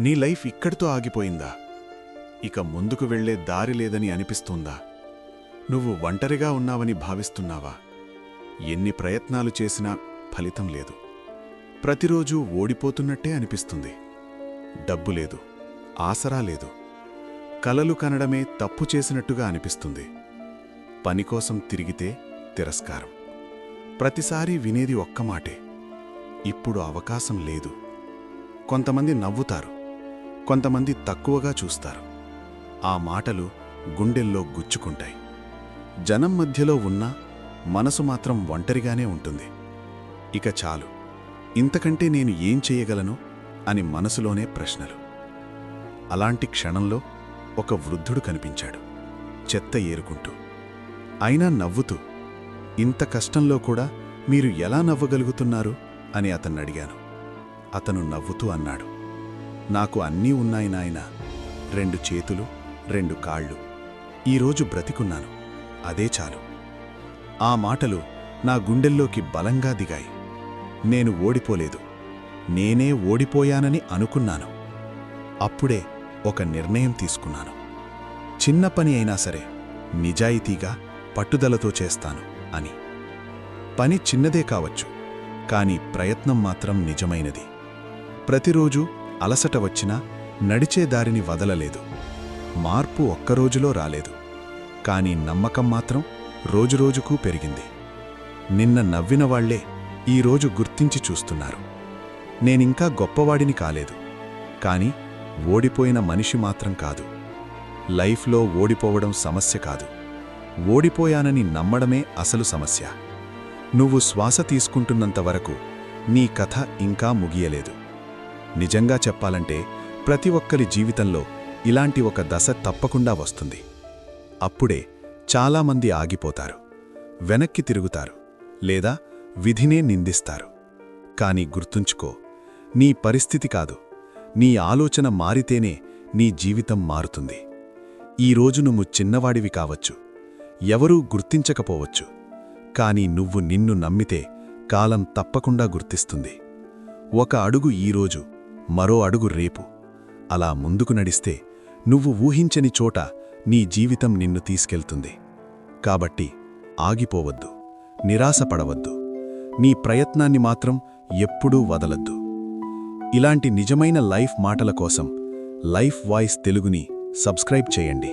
నీ లైఫ్ ఇక్కడితో ఆగిపోయిందా? ఇక ముందుకు వెళ్లే దారి లేదని అనిపిస్తుందా? నువ్వు ఒంటరిగా ఉన్నావని భావిస్తున్నావా? ఎన్ని ప్రయత్నాలు చేసినా ఫలితం లేదు. ప్రతిరోజూ ఓడిపోతున్నట్టే అనిపిస్తుంది. డబ్బు లేదు, ఆసరా లేదు. కలలు కనడమే తప్పు చేసినట్టుగా అనిపిస్తుంది. పనికోసం తిరిగితే తిరస్కారం. ప్రతిసారీ వినేది ఒక్క మాటే, ఇప్పుడు అవకాశం లేదు. కొంతమంది నవ్వుతారు, కొంతమంది తక్కువగా చూస్తారు. ఆ మాటలు గుండెల్లో గుచ్చుకుంటాయి. జనం మధ్యలో ఉన్నా మనసు మాత్రం ఒంటరిగానే ఉంటుంది. ఇక చాలు, ఇంతకంటే నేను ఏం చేయగలను అని మనసులోనే ప్రశ్నలు. అలాంటి క్షణంలో ఒక వృద్ధుడు కనిపించాడు, చెత్త ఏరుకుంటూ. అయినా నవ్వుతూ, ఇంత కష్టంలో కూడా మీరు ఎలా నవ్వగలుగుతున్నారు అని అతన్నడిగాను. అతను నవ్వుతూ అన్నాడు, నాకు అన్నీ ఉన్నాయి నాయనా, 2 చేతులు, 2 కాళ్ళు. ఈరోజు బ్రతికున్నాను, అదే చాలు. ఆ మాటలు నా గుండెల్లోకి బలంగా దిగాయి. నేను ఓడిపోలేదు, నేనే ఓడిపోయానని అనుకున్నాను. అప్పుడే ఒక నిర్ణయం తీసుకున్నాను. చిన్న పని అయినా సరే నిజాయితీగా, పట్టుదలతో చేస్తాను అని. పని చిన్నదే కావచ్చు, కానీ ప్రయత్నం మాత్రం నిజమైనది. ప్రతిరోజూ అలసట వచ్చినా నడిచే దారిని వదలలేదు. మార్పు ఒక్కరోజులో రాలేదు, కానీ నమ్మకం మాత్రం రోజురోజుకూ పెరిగింది. నిన్న నవ్వినవాళ్లే ఈరోజు గుర్తించి చూస్తున్నారు. నేనింకా గొప్పవాడిని కాలేదు, కాని ఓడిపోయిన మనిషి మాత్రం కాదు. లైఫ్లో ఓడిపోవడం సమస్య కాదు, ఓడిపోయానని నమ్మడమే అసలు సమస్య. నువ్వు శ్వాస తీసుకుంటున్నంతవరకు నీ కథ ఇంకా ముగియలేదు. నిజంగా చెప్పాలంటే ప్రతి ఒక్కరి జీవితంలో ఇలాంటి ఒక దశ తప్పకుండా వస్తుంది. అప్పుడే చాలామంది ఆగిపోతారు, వెనక్కి తిరుగుతారు, లేదా విధినే నిందిస్తారు. కాని గుర్తుంచుకో, నీ పరిస్థితి కాదు, నీ ఆలోచన మారితేనే నీ జీవితం మారుతుంది. ఈరోజు నువ్వు చిన్నవాడివి కావచ్చు, ఎవరూ గుర్తించకపోవచ్చు, కాని నువ్వు నిన్ను నమ్మితే కాలం తప్పకుండా గుర్తిస్తుంది. ఒక అడుగు ఈరోజు, మరో అడుగు రేపు. అలా ముందుకు నడిస్తే నువ్వు ఊహించని చోట నీ జీవితం నిన్ను తీసుకెళ్తుంది. కాబట్టి ఆగిపోవద్దు, నిరాశపడవద్దు. నీ ప్రయత్నాన్ని మాత్రం ఎప్పుడూ వదలద్దు. ఇలాంటి నిజమైన లైఫ్ మాటల కోసం లైఫ్ వాయిస్ తెలుగుని సబ్స్క్రైబ్ చేయండి.